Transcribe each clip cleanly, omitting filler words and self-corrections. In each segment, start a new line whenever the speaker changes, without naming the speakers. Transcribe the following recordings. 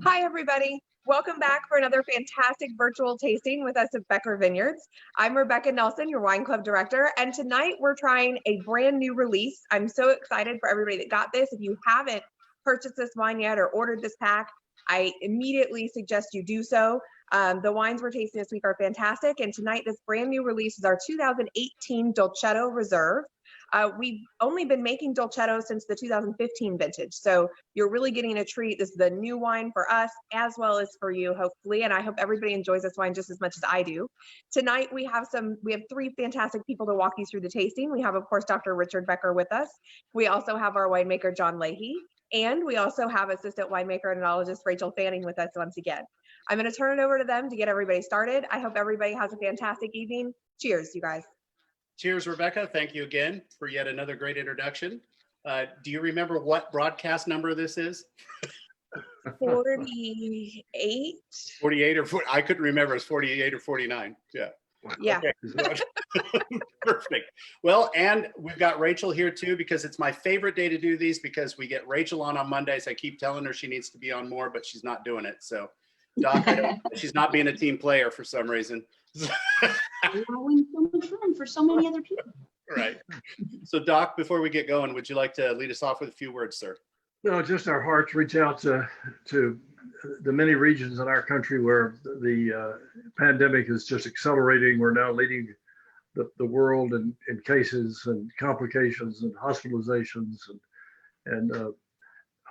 Hi, everybody. Welcome back for another fantastic virtual tasting with us at Becker Vineyards. I'm Rebecca Nelson, your wine club director, and tonight we're trying a brand new release. I'm so excited for everybody that got this. If you haven't purchased this wine yet or ordered this pack, I immediately suggest you do so. The wines we're tasting this week are fantastic, and tonight this brand new release is our 2018 Dolcetto Reserve. We've only been making Dolcetto since the 2015 vintage, so you're really getting a treat. This is the new wine for us as well as for you, hopefully, and I hope everybody enjoys this wine just as much as I do. Tonight we have three fantastic people to walk you through the tasting. We have, of course, Dr. Richard Becker with us. We also have our winemaker, John Leahy, and we also have assistant winemaker and enologist Rachel Fanning with us once again. I'm going to turn it over to them to get everybody started. I hope everybody has a fantastic evening. Cheers, you guys.
Cheers, Rebecca. Thank you again for yet another great introduction. Do you remember what broadcast number this is?
48.
48 or 40, I couldn't remember. It's 48 or 49. Yeah.
Yeah.
Okay. Perfect. Well, and we've got Rachel here too, because it's my favorite day to do these because we get Rachel on Mondays. I keep telling her she needs to be on more, but she's not doing it. So, Doc, she's not being a team player for some reason.
Allowing so much room for so many other people.
Right. So, Doc, before we get going, would you like to lead us off with a few words, sir?
No, just our hearts reach out to the many regions in our country where the pandemic is just accelerating. We're now leading the world in cases and complications and hospitalizations. And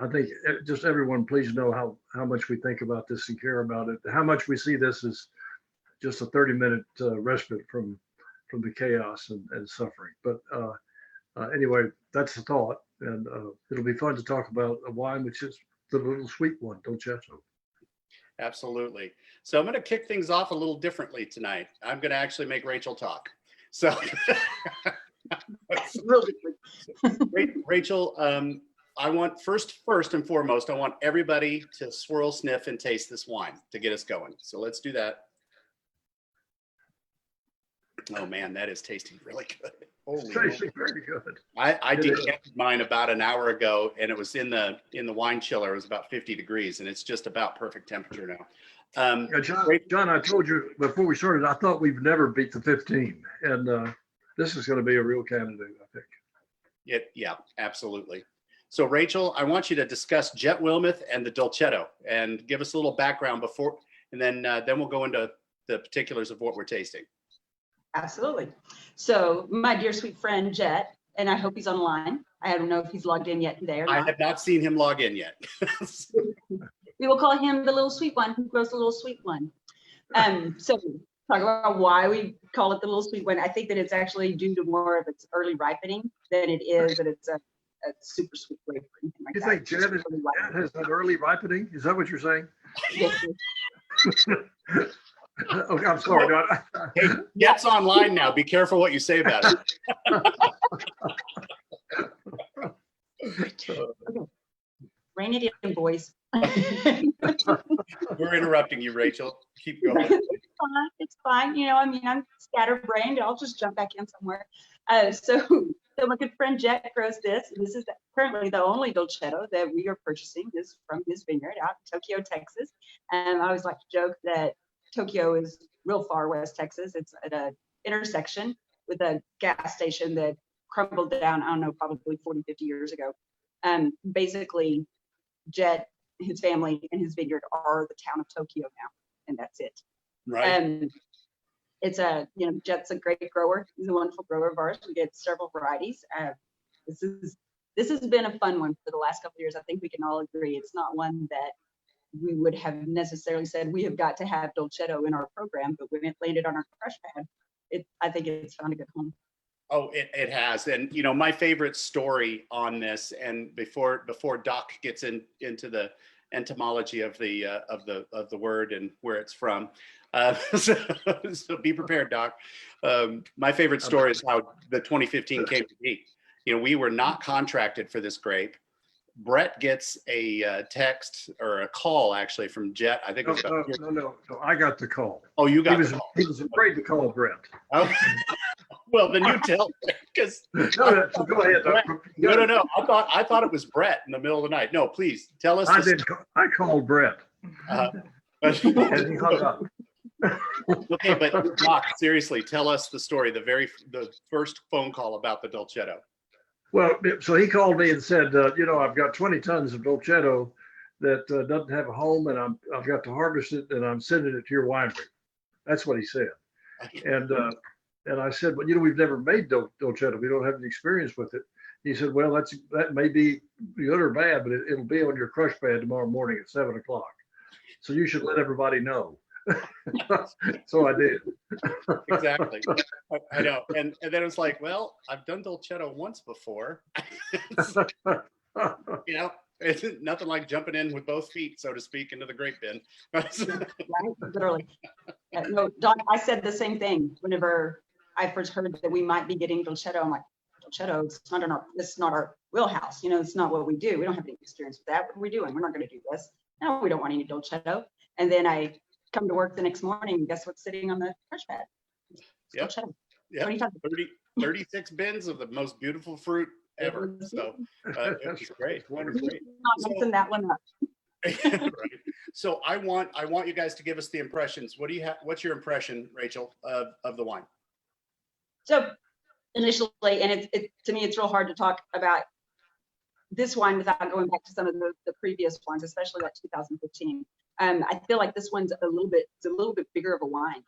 I think just everyone, please know how much we think about this and care about it, how much we see this as just a 30-minute respite from the chaos and suffering. But anyway, that's the thought. And it'll be fun to talk about a wine, which is the little sweet one, Dolcetto.
Absolutely. So I'm going to kick things off a little differently tonight. I'm going to actually make Rachel talk. So, Rachel, I want first and foremost, I want everybody to swirl, sniff, and taste this wine to get us going. So let's do that. Oh man, that is tasting really good.
It's tasting very good.
I decanted mine about an hour ago, and it was in the wine chiller. It was about 50 degrees, and it's just about perfect temperature now.
John, I told you before we started, I thought we've never beat the 15, and this is going to be a real candidate, I think.
Yeah, absolutely. So, Rachel, I want you to discuss Jet Wilmuth and the Dolcetto, and give us a little background before, and then we'll go into the particulars of what we're tasting.
Absolutely. So my dear sweet friend Jet, and I hope he's online. I don't know if he's logged in yet today or not.
I have not seen him log in yet.
We will call him the little sweet one who grows the little sweet one. So talk about why we call it the little sweet one. I think that it's actually due to more of its early ripening than it is that it's a super sweet grape or anything like
You
that.
think Jet has that early ripening? Is that what you're saying?
Yes.
Okay, I'm sorry.
Hey, Jet's online now. Be careful what you say about it.
Okay. Rein it in, boys.
We're interrupting you, Rachel. Keep going.
It's fine. You know, I mean, I'm scatterbrained. I'll just jump back in somewhere. So my good friend Jet grows this. This is currently the only Dolcetto that we are purchasing. This from his vineyard out in Tokyo, Texas. And I always like to joke that Tokyo is real far west Texas. It's at an intersection with a gas station that crumbled down, I don't know, probably 40, 50 years ago. Basically, Jet, his family, and his vineyard are the town of Tokyo now, and that's it.
Right.
It's Jet's a great grower. He's a wonderful grower of ours. We get several varieties. This has been a fun one for the last couple of years. I think we can all agree. It's not one that we would have necessarily said we have got to have Dolcetto in our program, but when it landed on our crush pad, I think it's found a good home.
Oh, it has. And you know, my favorite story on this, and before Doc gets into the etymology of the word and where it's from, so be prepared, Doc. My favorite story is how the 2015 came to be. You know, we were not contracted for this grape. Brett gets a text or a call actually from Jet. I think it was
no. I got the call.
Oh, you got the call.
He was afraid to call Brett.
Oh. Well, then you tell me, because
go ahead.
No. I thought it was Brett in the middle of the night. No, please tell us.
I called Brett.
But,
And he hung up.
okay, but Doc, seriously, tell us the story, the first phone call about the Dolcetto.
Well, so he called me and said, I've got 20 tons of Dolcetto that doesn't have a home, and I've got to harvest it, and I'm sending it to your winery. That's what he said. And I said, well, we've never made Dolcetto. We don't have any experience with it. He said, well, that may be good or bad, but it'll be on your crush pad tomorrow morning at 7 o'clock. So you should let everybody know. So I did.
Exactly. I know. And then it was like, well, I've done Dolcetto once before. It's nothing like jumping in with both feet, so to speak, into the grape bin.
Right, literally. No, Don, I said the same thing whenever I first heard that we might be getting Dolcetto. I'm like, Dolcetto, it's not our wheelhouse. It's not what we do. We don't have any experience with that. What are we doing? We're not going to do this. No, we don't want any Dolcetto. And then I come to work the next morning, and guess what's sitting on the crush pad?
Yep.
Dolcetto.
Yeah, 36 bins of the most beautiful fruit ever. So it was great. Wonderful.
Not messing that one up.
Right. So I want you guys to give us the impressions. What do you have? What's your impression, Rachel, of the wine?
So initially, and to me, it's real hard to talk about this wine without going back to some of the previous ones, especially like 2015. I feel like this one's a little bit bigger of a wine,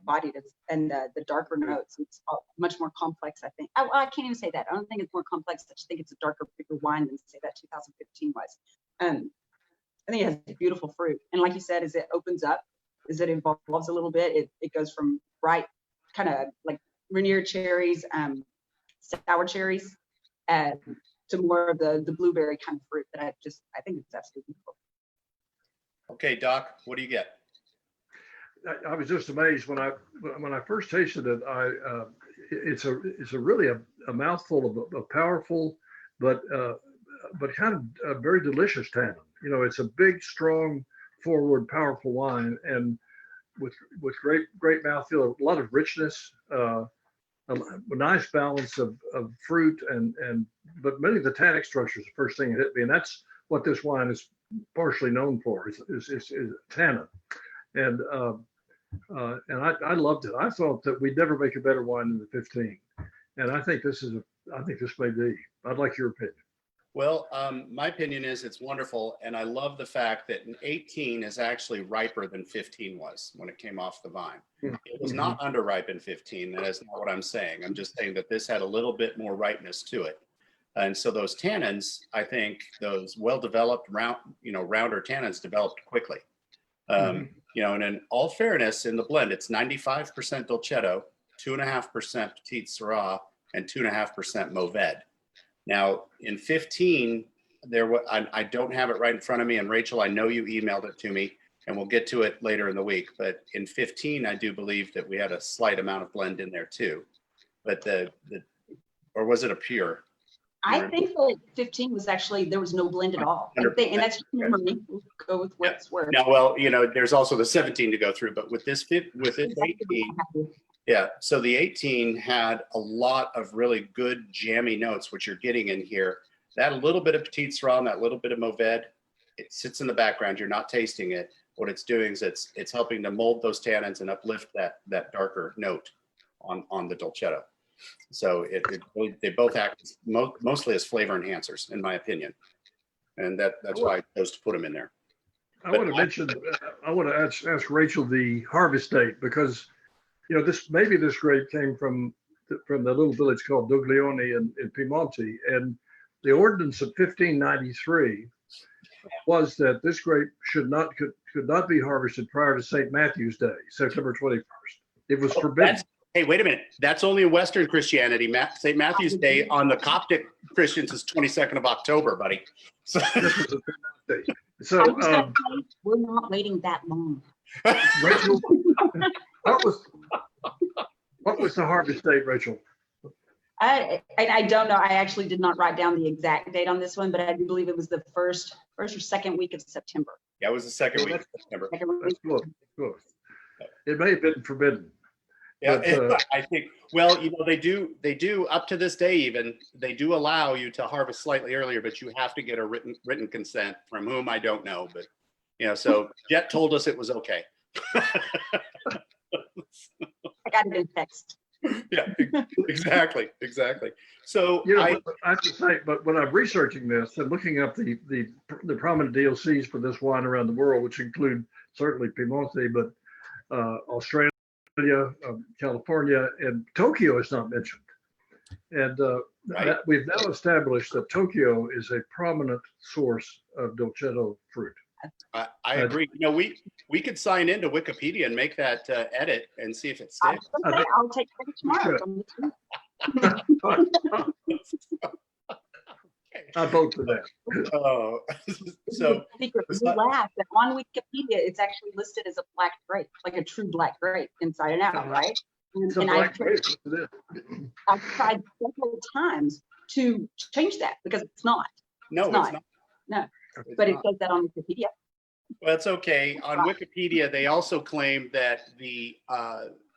bodied, and the darker notes. It's much more complex, I think. I can't even say that. I don't think it's more complex. I just think it's a darker, bigger wine than say that 2015 was. I think it has beautiful fruit, and like you said, as it opens up, as it evolves a little bit, it goes from bright, kind of like Rainier cherries, sour cherries, to more of the blueberry kind of fruit that I think it's absolutely beautiful.
Okay, Doc, what do you get?
I was just amazed when I first tasted it. It's really a mouthful of powerful, but kind of very delicious tannin. It's a big, strong, forward, powerful wine, and with great mouthfeel, a lot of richness, a nice balance of fruit, but many of the tannic structures. The first thing that hit me, and that's what this wine is partially known for, is tannin, and I loved it. I thought that we'd never make a better wine than the 15, and I think this may be. I'd like your opinion.
Well, my opinion is it's wonderful, and I love the fact that 18 is actually riper than 15 was when it came off the vine. It was not underripe in 15. That is not what I'm saying. I'm just saying that this had a little bit more ripeness to it. And so those tannins, I think those well-developed rounder tannins developed quickly. And in all fairness, in the blend, it's 95% Dolcetto, 2.5% Petit Syrah, and 2.5% Mourvèdre. Now, in 15, I don't have it right in front of me, and Rachel, I know you emailed it to me, and we'll get to it later in the week. But in 15, I do believe that we had a slight amount of blend in there too. But or was it a pure?
I think that 15 was actually, there was no blend at all. And that's just memory. We'll go with what's worth.
Now, well, there's also the 17 to go through, but with this 18, yeah. So the 18 had a lot of really good jammy notes, which you're getting in here. That little bit of Petit Syrah and that little bit of Mourvèdre, it sits in the background. You're not tasting it. What it's doing is it's helping to mold those tannins and uplift that darker note on the Dolcetto. So they both act mostly as flavor enhancers, in my opinion, and that's why I chose to put them in there.
I want to ask Rachel the harvest date, because this grape came from the little village called Doglioni in Piemonte, and the ordinance of 1593 was that this grape could not be harvested prior to St. Matthew's Day, September 21st. It was forbidden.
Hey, wait a minute. That's only in Western Christianity. St. Matthew's Day on the Coptic Christians is 22nd of October, buddy. So
we're not waiting that long.
Rachel, what was the harvest date, Rachel?
I don't know. I actually did not write down the exact date on this one, but I do believe it was the first or second week of September.
Yeah, it was the second week of September.
That's close. It may have been forbidden.
Yeah,
but,
I think. Well, they do up to this day. Even they do allow you to harvest slightly earlier, but you have to get a written consent from whom I don't know. But You know, so Jet told us it was okay.
I got it in text.
Yeah, exactly. So
You know, I have to say, but when I'm researching this and looking up the prominent DOCs for this wine around the world, which include certainly Piemonte, but Australia, California, and Tokyo is not mentioned. And
Right.
we've now established that Tokyo is a prominent source of Dolcetto fruit.
I agree. You know, we could sign into Wikipedia and make that edit and see if it sticks.
I'll take it tomorrow.
I vote for that.
Oh, so
secret. We laugh that on Wikipedia it's actually listed as a black grape, like a true black grape inside and out, right? And I've tried several times to change that because it's not.
No, it's not.
No, but it says that on Wikipedia.
Well, it's okay. On Wikipedia, they also claim that the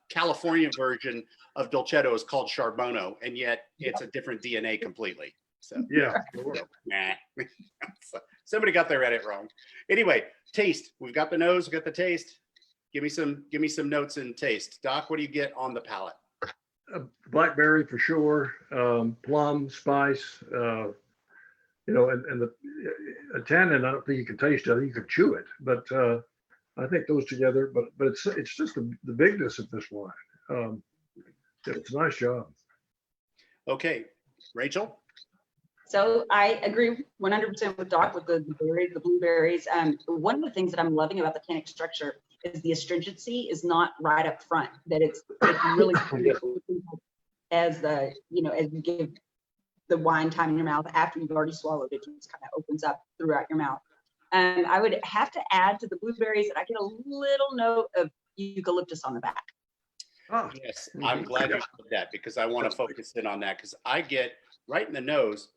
California version of Dolcetto is called Charbono, and yet it's a different DNA completely. So
yeah,
nah. Somebody got their edit wrong. Anyway, taste. We've got the nose, we've got the taste. Give me some notes in taste. Doc, what do you get on the palate?
Blackberry for sure, plum, spice, you know, and the tannin, I don't think you can taste it. I think you can chew it, but I think those together. But it's just the bigness of this wine. It's a nice job.
Okay, Rachel.
So I agree 100% with Doc with the berries, the blueberries. One of the things that I'm loving about the tannic structure is the astringency is not right up front. That it's really as the as you give the wine time in your mouth after you've already swallowed it, just kind of opens up throughout your mouth. I would have to add to the blueberries that I get a little note of eucalyptus on the back.
Oh.
Yes, I'm glad you said that because I want to focus in on that because I get right in the nose.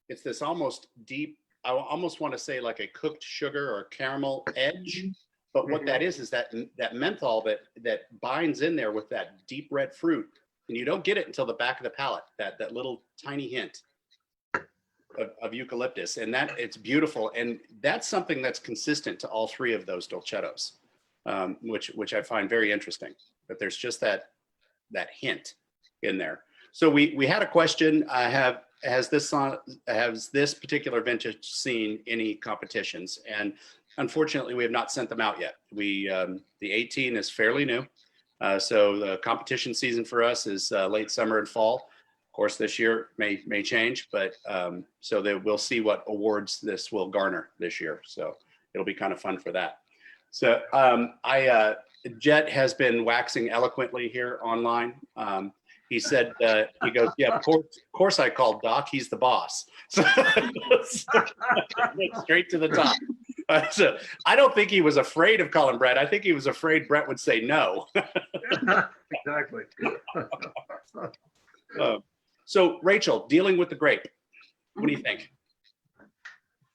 It's this almost deep, I almost want to say like a cooked sugar or caramel edge. But what that is that menthol that binds in there with that deep red fruit. And you don't get it until the back of the palate, that little tiny hint of eucalyptus. And that it's beautiful. And that's something that's consistent to all three of those Dolcettos, which I find very interesting. But there's just that hint in there. So we had a question. Has this particular vintage seen any competitions? And unfortunately, we have not sent them out yet. The 18 is fairly new. So the competition season for us is late summer and fall. Of course, this year may change, but so that we'll see what awards this will garner this year. So it'll be kind of fun for that. So Jet has been waxing eloquently here online. He said, he goes, yeah, of course I called Doc. He's the boss. So, straight to the top. So I don't think he was afraid of calling Brett. I think he was afraid Brett would say no.
Exactly.
So Rachel, dealing with the grape, what do you think?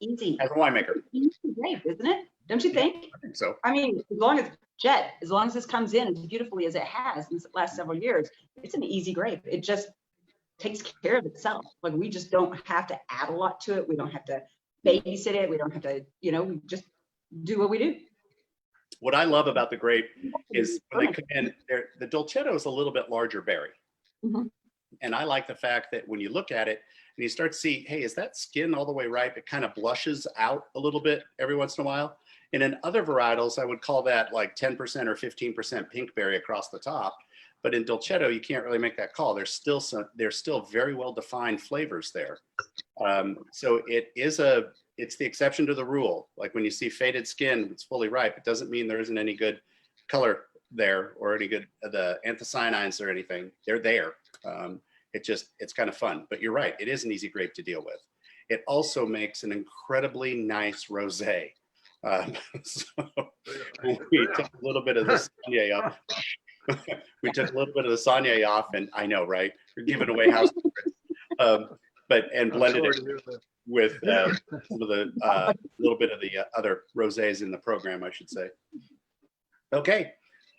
Easy.
As a winemaker.
Easy grape, isn't it? Don't you think?
I think so.
I mean, as long as this comes in as beautifully as it has in the last several years, it's an easy grape. It just takes care of itself. Like we just don't have to add a lot to it. We don't have to babysit it. We don't have to, we just do what we do.
What I love about the grape is when they come in, the Dolcetto is a little bit larger berry.
Mm-hmm.
And I like the fact that when you look at it and you start to see, hey, is that skin all the way ripe? It kind of blushes out a little bit every once in a while. And in other varietals, I would call that like 10% or 15% pink berry across the top. But in Dolcetto, you can't really make that call. There's still very well defined flavors there. So it's the exception to the rule. Like when you see faded skin, it's fully ripe. It doesn't mean there isn't any good color there or any good the anthocyanins or anything. They're there. It's kind of fun. But you're right. It is an easy grape to deal with. It also makes an incredibly nice rosé. So we took a little bit of the Saunier off. We took a little bit of the Saunier off, and I know, right? We're giving away house secrets. And blended it with some of the little bit of the other rosés in the program, I should say. Okay,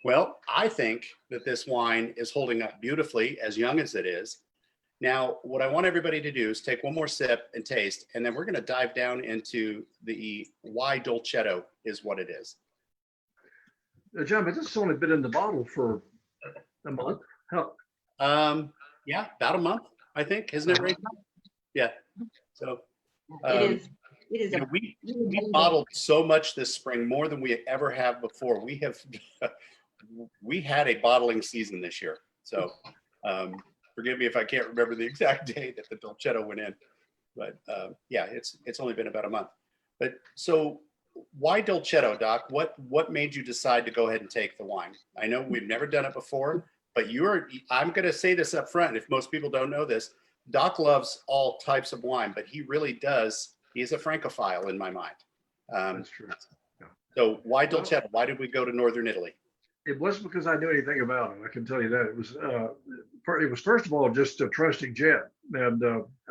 well, I think that this wine is holding up beautifully, as young as it is. Now, what I want everybody to do is take one more sip and taste, and then we're going to dive down into the why Dolcetto is what it is.
John, but this has only been in the bottle for a month. How?
Yeah, about a month, I think, isn't it, Rachel? Yeah. So
It is
you know, we bottled so much this spring, more than we ever have before. We have we had a bottling season this year. So forgive me if I can't remember the exact day that the Dolcetto went in, but yeah, it's only been about a month. But so why Dolcetto, Doc? What made you decide to go ahead and take the wine? I know we've never done it before, but I'm going to say this up front. If most people don't know this, Doc loves all types of wine, but he really does. He's a Francophile in my mind.
That's true. Yeah.
So why Dolcetto? Why did we go to Northern Italy?
It wasn't because I knew anything about him. I can tell you that. It was first of all just a trusting Jet, and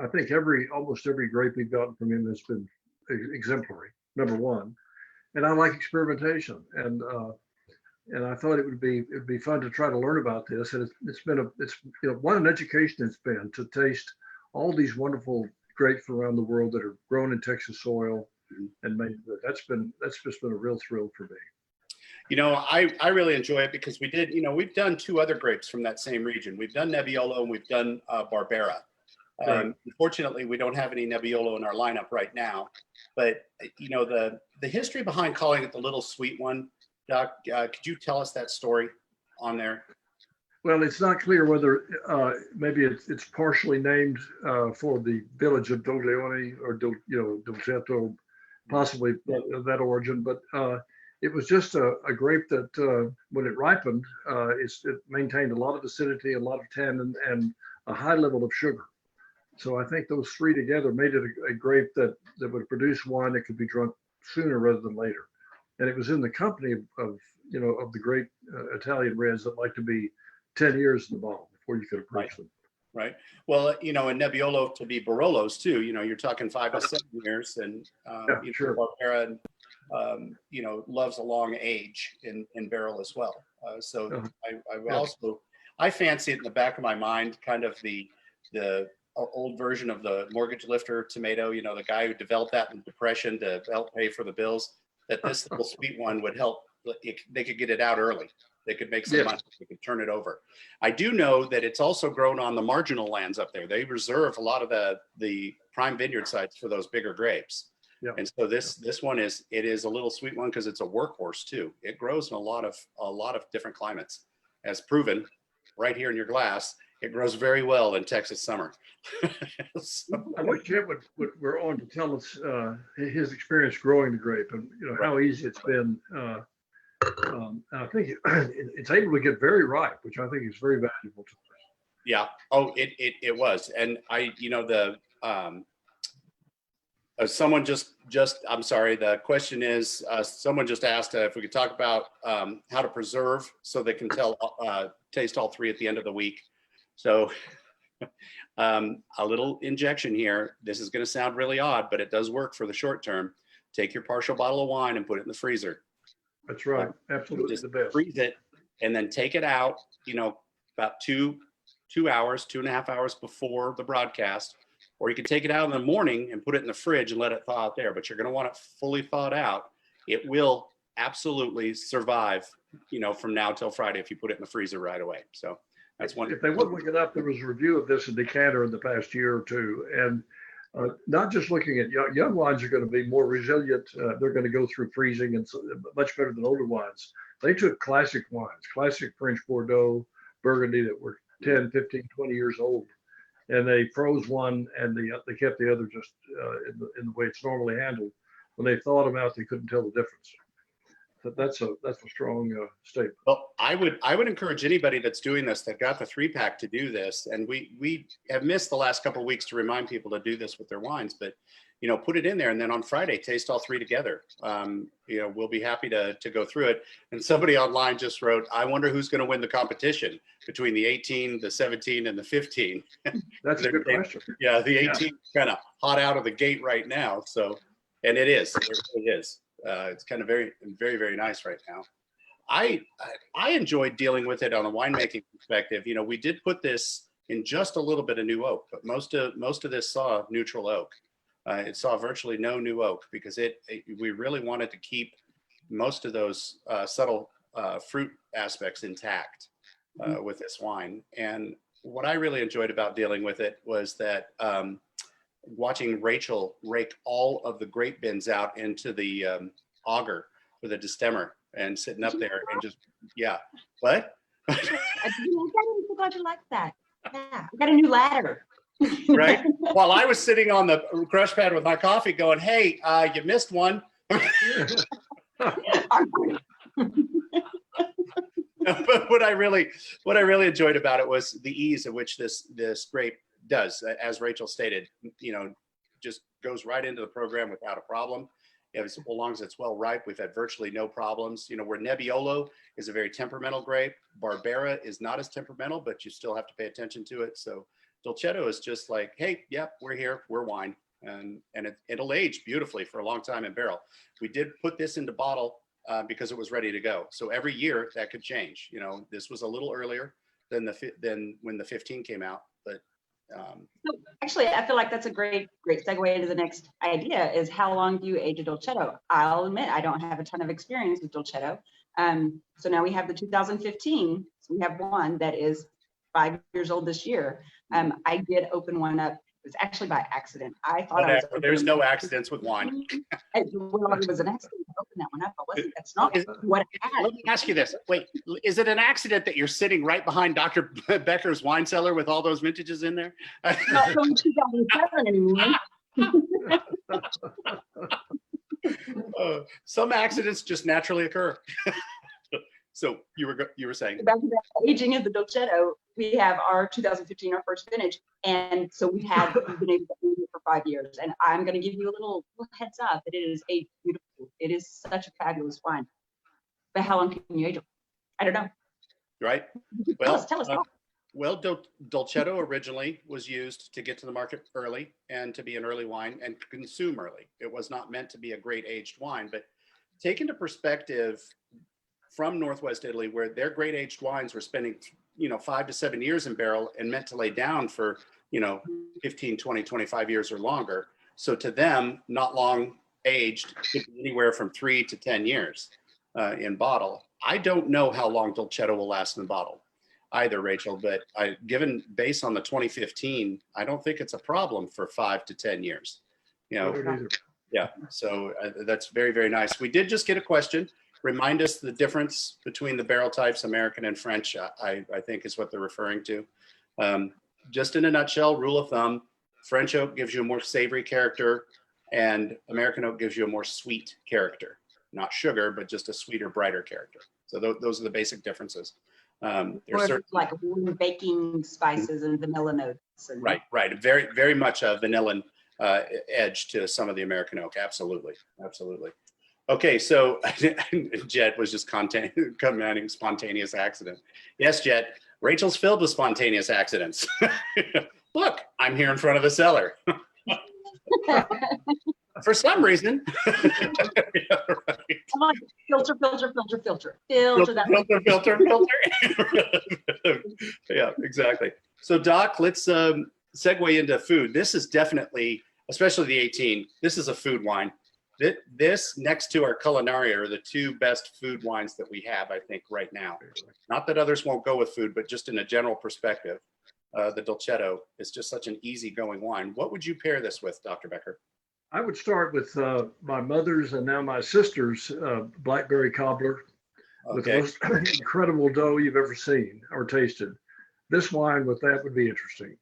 I think almost every grape we've gotten from him has been exemplary. Number one, and I like experimentation, and I thought it'd be fun to try to learn about this. And it's what an education it's been to taste all these wonderful grapes around the world that are grown in Texas soil and made good. That's just been a real thrill for me.
You know, I really enjoy it because we've done two other grapes from that same region. We've done Nebbiolo and we've done Barbera.
Right.
Unfortunately, we don't have any Nebbiolo in our lineup right now. But you know, the history behind calling it the little sweet one, Doc, could you tell us that story on there?
Well, it's not clear whether maybe it's partially named for the village of Doglione or Dolcetto, possibly that origin. But it was just a grape that when it ripened, it maintained a lot of acidity, a lot of tannin, and a high level of sugar. So I think those three together made it a grape that would produce wine that could be drunk sooner rather than later. And it was in the company of the great Italian reds that like to be 10 years in the bottle before you could approach them.
Right. Well, in Nebbiolo to be Barolos too, you're talking 5 to 7 years, and
sure.
Barbera, loves a long age in barrel as well. I fancy it in the back of my mind, kind of the old version of the mortgage lifter tomato, the guy who developed that in depression to help pay for the bills, that this little sweet one would help. They could get it out early. They could make some money. They could turn it over. I do know that it's also grown on the marginal lands up there. They reserve a lot of the prime vineyard sites for those bigger grapes. Yeah. And so this one is a little sweet one because it's a workhorse too. It grows in a lot of different climates, as proven right here in your glass. It grows very well in Texas summer.
I wish Jim were on to tell us his experience growing the grape and how easy it's been. I think it's able to get very ripe, which I think is very valuable to us.
Yeah. Oh, it was, and someone I'm sorry. The question is, someone just asked if we could talk about how to preserve so they can taste all three at the end of the week. So a little injection here. This is going to sound really odd, but it does work for the short term. Take your partial bottle of wine and put it in the freezer.
That's right. Absolutely.
Just
the best.
Freeze it and then take it out, about 2 hours, 2.5 hours before the broadcast. Or you can take it out in the morning and put it in the fridge and let it thaw out there. But you're going to want it fully thawed out. It will absolutely survive, from now till Friday if you put it in the freezer right away. So that's one.
If they would look it up, there was a review of this in Decanter in the past year or two. And not just looking at young wines are going to be more resilient. They're going to go through freezing and much better than older wines. They took classic wines, classic French Bordeaux, Burgundy that were 10, 15, 20 years old. And they froze one and they kept the other just in the way it's normally handled. When they thawed them out, they couldn't tell the difference. That's a strong statement.
Well, I would encourage anybody that's doing this, that got the 3-pack, to do this. And we have missed the last couple of weeks to remind people to do this with their wines, but put it in there and then on Friday taste all three together. We'll be happy to go through it. And somebody online just wrote, I wonder who's going to win the competition between the 18, the 17, and the 15.
That's a good question.
Yeah, the 18 kind of hot out of the gate right now. So, and it is. It really is. It's kind of very, very, very nice right now. I enjoyed dealing with it on a winemaking perspective. We did put this in just a little bit of new oak, but most of this saw neutral oak. It saw virtually no new oak because we really wanted to keep most of those subtle fruit aspects intact with this wine. And what I really enjoyed about dealing with it was that watching Rachel rake all of the grape bins out into the auger with a destemmer and sitting up there and just, yeah. What?
I didn't forgot you like that. Yeah, I got a new ladder.
Right? While I was sitting on the crush pad with my coffee going, hey, you missed one. But what I really enjoyed about it was the ease at which this grape does, as Rachel stated, just goes right into the program without a problem. As long as it's well ripe, we've had virtually no problems. Where Nebbiolo is a very temperamental grape, Barbera is not as temperamental, but you still have to pay attention to it. So Dolcetto is just like, hey, yep, we're here, we're wine. And it'll age beautifully for a long time in barrel. We did put this into bottle because it was ready to go. So every year that could change. This was a little earlier than when the 15 came out, but.
So actually, I feel like that's a great segue into the next idea is how long do you age a Dolcetto? I'll admit, I don't have a ton of experience with Dolcetto. So now we have the 2015. So we have one that is 5 years old this year. I did open one up. It was actually by accident. I thought
there's no accidents with wine.
Well, it was an accident to open that one up. That's not what I had.
Let me ask you this. Wait, is it an accident that you're sitting right behind Dr. Becker's wine cellar with all those vintages in there?
Not from 2007 anymore.
Some accidents just naturally occur. So you were saying
back to the aging of the Dolcetto, we have our 2015, our first vintage, and so we've been able to age it for 5 years. And I'm going to give you a little heads up that it is aged beautiful. It is such a fabulous wine. But how long can you age it? I don't know.
Right.
Well, tell us.
Well, Dolcetto originally was used to get to the market early and to be an early wine and consume early. It was not meant to be a great aged wine, but take into perspective from Northwest Italy, where their great aged wines were spending, 5 to 7 years in barrel and meant to lay down for, 15, 20, 25 years or longer. So to them, not long aged could be anywhere from 3 to 10 years in bottle. I don't know how long Dolcetto will last in bottle either, Rachel, but given based on the 2015, I don't think it's a problem for 5 to 10 years. Yeah, so that's very, very nice. We did just get a question. Remind us the difference between the barrel types, American and French, I think is what they're referring to. Just in a nutshell, rule of thumb, French oak gives you a more savory character and American oak gives you a more sweet character. Not sugar, but just a sweeter, brighter character. So those are the basic differences.
Like baking spices and vanilla notes. And
right. Very, very much a vanilla edge to some of the American oak. Absolutely. Okay, so Jet was just commenting spontaneous accident. Yes, Jet, Rachel's filled with spontaneous accidents. Look, I'm here in front of the cellar. For some reason. Yeah, right.
Come on, filter.
Yeah, exactly. So Doc, let's segue into food. This is definitely, especially the 18, this is a food wine. This next to our Culinaria are the two best food wines that we have, I think, right now. Not that others won't go with food, but just in a general perspective, the Dolcetto is just such an easygoing wine. What would you pair this with, Dr. Becker?
I would start with my mother's and now my sister's blackberry cobbler with the most incredible dough you've ever seen or tasted. This wine with that would be interesting.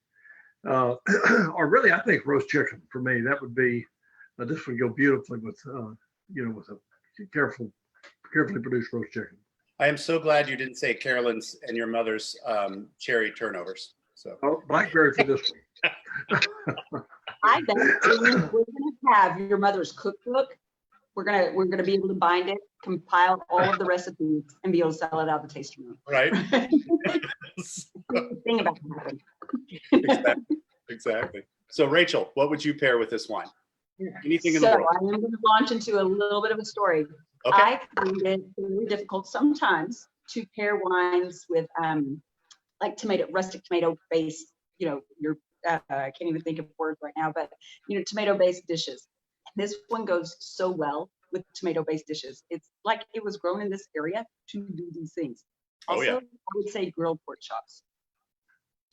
Or really, I think roast chicken for me. That would be. This would go beautifully with, with a carefully produced roast chicken.
I am so glad you didn't say Carolyn's and your mother's cherry turnovers. So
blackberry for this one.
I bet we're going to have your mother's cookbook. We're gonna be able to bind it, compile all of the recipes, and be able to sell it out of the tasting room.
Right.
Thing about that.
Exactly. So Rachel, what would you pair with this wine? Anything in the world?
So I'm going to launch into a little bit of a story.
Okay.
I find it really difficult sometimes to pair wines with like rustic tomato based your I can't even think of words right now, but tomato-based dishes. This one goes so well with tomato-based dishes. It's like it was grown in this area to do these things.
Oh,
Also,
yeah.
I would say grilled pork chops.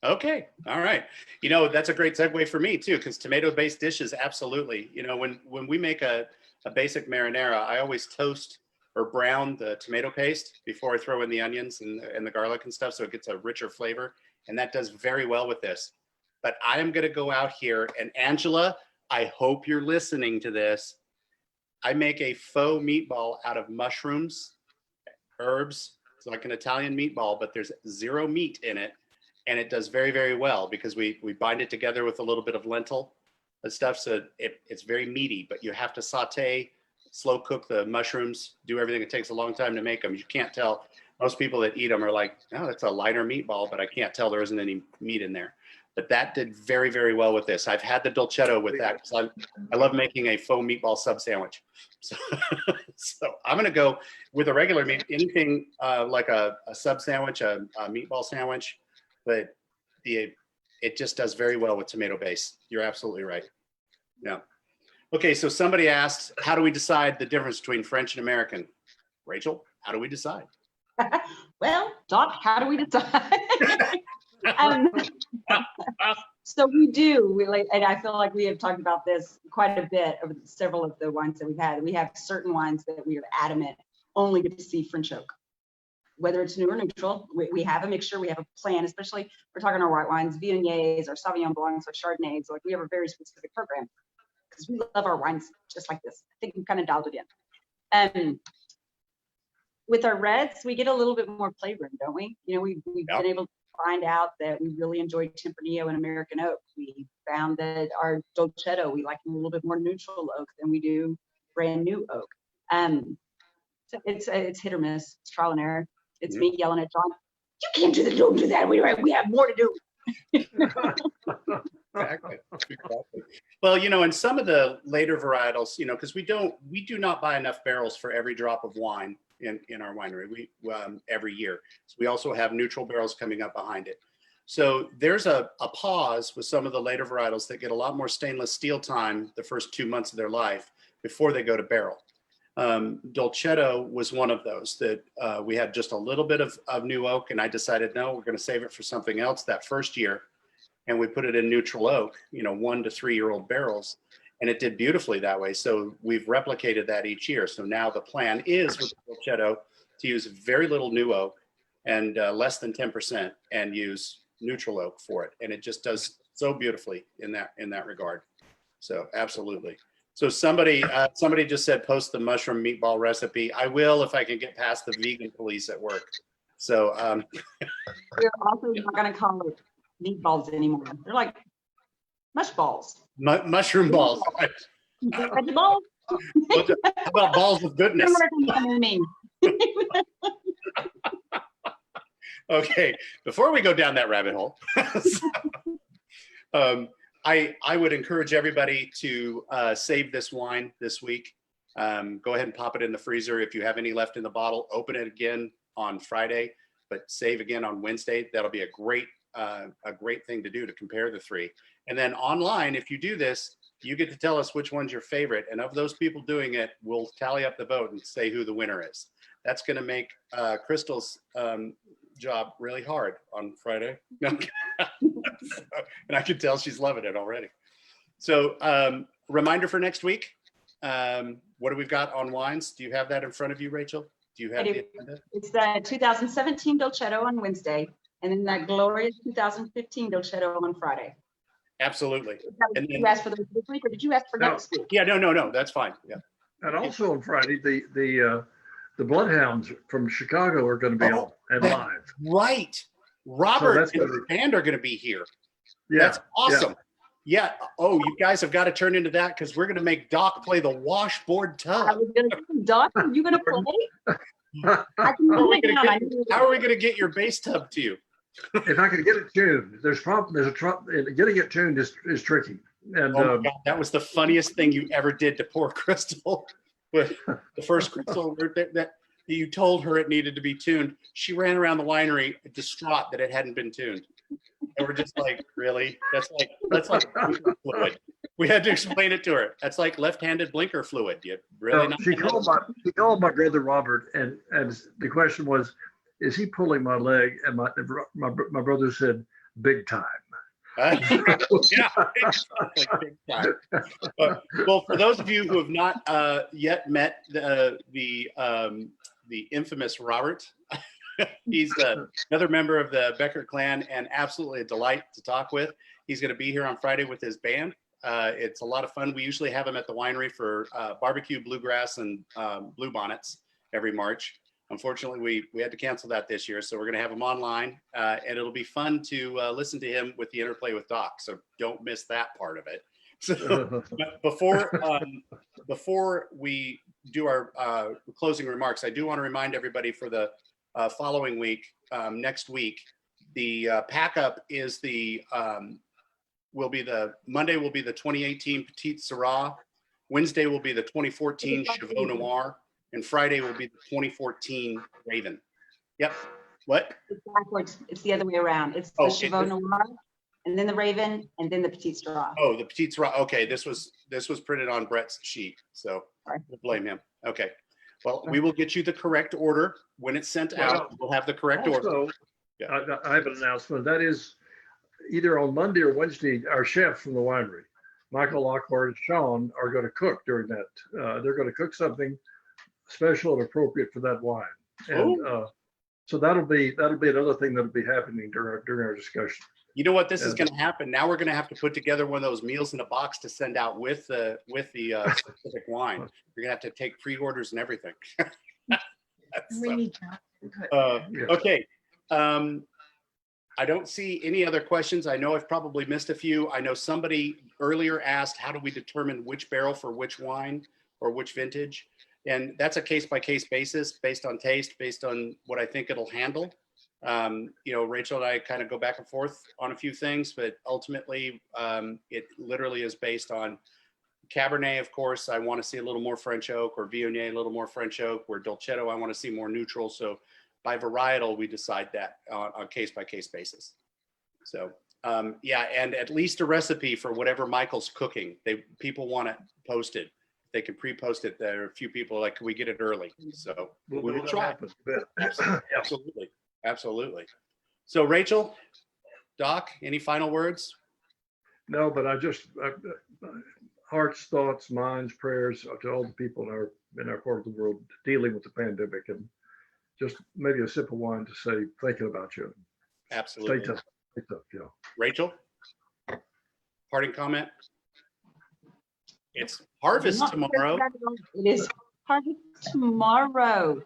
Okay. All right. That's a great segue for me too, because tomato-based dishes, absolutely. When we make a basic marinara, I always toast or brown the tomato paste before I throw in the onions and the garlic and stuff, so it gets a richer flavor. And that does very well with this. But I am going to go out here, and Angela, I hope you're listening to this. I make a faux meatball out of mushrooms, herbs. It's like an Italian meatball, but there's zero meat in it. And it does very, very well because we bind it together with a little bit of lentil and stuff. So it's very meaty, but you have to saute, slow cook the mushrooms, do everything. It takes a long time to make them. You can't tell. Most people that eat them are like, oh, that's a lighter meatball, but I can't tell there isn't any meat in there. But that did very, very well with this. I've had the dolcetto with that because I love making a faux meatball sub sandwich. So, I'm going to go with a regular meat, anything like a sub sandwich, a meatball sandwich. But it just does very well with tomato base. You're absolutely right. Yeah. Okay, so somebody asked, how do we decide the difference between French and American? Rachel, how do we decide?
Well, Doc, how do we decide? So and I feel like we have talked about this quite a bit over several of the wines that we've had. We have certain wines that we are adamant only get to see French oak. Whether it's new or neutral, we have a mixture, we have a plan, especially we're talking our white wines, Viogniers, our Sauvignon Blancs, our Chardonnays, like we have a very specific program because we love our wines just like this. I think we've kind of dialed it in. With our reds, we get a little bit more flavoring, don't we? We've been able to find out that we really enjoy Tempranillo and American oak. We found that our Dolcetto, we like a little bit more neutral oak than we do brand new oak. So it's hit or miss, it's trial and error. It's me yelling at Jon, you can't don't do that. We have more to do.
Exactly. Well, in some of the later varietals, because we do not buy enough barrels for every drop of wine in our winery. We every year. So we also have neutral barrels coming up behind it. So there's a pause with some of the later varietals that get a lot more stainless steel time the first 2 months of their life before they go to barrel. Dolcetto was one of those that we had just a little bit of new oak, and I decided, no, we're going to save it for something else that first year. And we put it in neutral oak, 1 to 3 year old barrels, and it did beautifully that way. So we've replicated that each year. So now the plan is with Dolcetto to use very little new oak and less than 10% and use neutral oak for it. And it just does so beautifully in that regard. So absolutely. So somebody just said, post the mushroom meatball recipe. I will, if I can get past the vegan police at work. So
we're also not going to call it meatballs anymore. They're like mush balls.
Mushroom balls.
Balls.
How about balls of goodness? Okay, before we go down that rabbit hole, I would encourage everybody to save this wine this week. Go ahead and pop it in the freezer. If you have any left in the bottle, open it again on Friday, but save again on Wednesday. That'll be a great thing to do to compare the three. And then online, if you do this, you get to tell us which one's your favorite. And of those people doing it, we'll tally up the vote and say who the winner is. That's going to make Crystal's job really hard on Friday. And I can tell she's loving it already. So reminder for next week. What do we've got on wines? Do you have that in front of you, Rachel? Do you have the agenda?
It's the 2017 Dolcetto on Wednesday, and then that glorious 2015 Dolcetto on Friday.
Absolutely.
Did you ask for those this week, or did you ask for next week?
Yeah, no, that's fine. Yeah.
And also on Friday, the Bloodhounds from Chicago are going to be on and live.
Right. Robert and the band are going to be here. Yeah. That's awesome. Yeah. Oh, you guys have got to turn into that because we're going to make Doc play the washboard tub.
I was going to say, Doc, are you going to play?
How are we going to get your bass tub to you?
If I could get it tuned, there's a trouble. Getting it tuned is tricky. And
oh my God, that was the funniest thing you ever did to poor Crystal. With the first Crystal that you told her it needed to be tuned, she ran around the winery distraught that it hadn't been tuned. And we're just like, really? That's like blinker fluid. We had to explain it to her. That's like left-handed blinker fluid. You really not?
She called my brother Robert, and the question was, is he pulling my leg? And my brother said, big time.
Yeah, exactly, big time. Well, for those of you who have not yet met the infamous Robert, he's another member of the Becker clan and absolutely a delight to talk with. He's going to be here on Friday with his band. It's a lot of fun. We usually have him at the winery for barbecue, bluegrass, and bluebonnets every March. Unfortunately, we had to cancel that this year, so we're going to have him online, and it'll be fun to listen to him with the interplay with Doc. So don't miss that part of it. So, but before we do our closing remarks, I do want to remind everybody for the following week, next week, the pack up is Monday will be the 2018 Petite Syrah, Wednesday will be the 2014 Chivot Noir, and Friday will be the 2014 Raven. Yep. What?
It's backwards. It's the other way around. It's the Chivot Noir, and then the Raven, and then the Petite Syrah.
Oh, the Petite Syrah. Okay, this was printed on Brett's sheet, so we'll blame him. Okay. Well, we will get you the correct order when it's sent out. We'll have the correct order.
Yeah. I have an announcement. That is either on Monday or Wednesday, our chefs from the winery, Michael Lockhart and Sean, are going to cook during that. They're going to cook something special and appropriate for that wine. And so that'll be another thing that'll be happening during our discussion.
You know what? This is going to happen. Now we're going to have to put together one of those meals in a box to send out with the specific wine. You're going to have to take pre-orders and everything.
We need
okay. I don't see any other questions. I know I've probably missed a few. I know somebody earlier asked, how do we determine which barrel for which wine or which vintage? And that's a case-by-case basis, based on taste, based on what I think it'll handle. Rachel and I kind of go back and forth on a few things, but ultimately it literally is based on Cabernet. Of course, I want to see a little more French oak, or Viognier, a little more French oak, where Dolcetto, I want to see more neutral. So by varietal, we decide that on case-by-case basis. So yeah, and at least a recipe for whatever Michael's cooking. People want it posted. They can pre-post it. There are a few people like, can we get it early? So we will try. Absolutely. So Rachel, Doc, any final words?
No, but hearts, thoughts, minds, prayers to all the people in our part of the world dealing with the pandemic, and just maybe a sip of wine to say thinking about you.
Absolutely.
Stay tough. Yeah.
Rachel, parting comment? It's harvest tomorrow.
It is harvest tomorrow.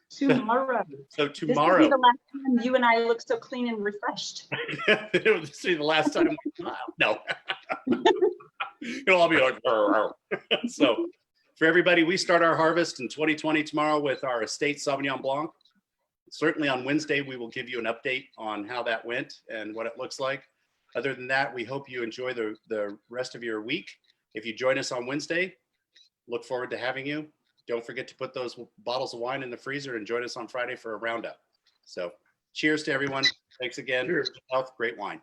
So
tomorrow.
This will be the last time you and I look so clean and refreshed.
This will be the last time we smile. No. It'll all be like, so for everybody, we start our harvest in 2020 tomorrow with our estate Sauvignon Blanc. Certainly on Wednesday, we will give you an update on how that went and what it looks like. Other than that, we hope you enjoy the rest of your week. If you join us on Wednesday, look forward to having you. Don't forget to put those bottles of wine in the freezer and join us on Friday for a roundup. So cheers to everyone. Thanks again.
Cheers.
Health, great wine.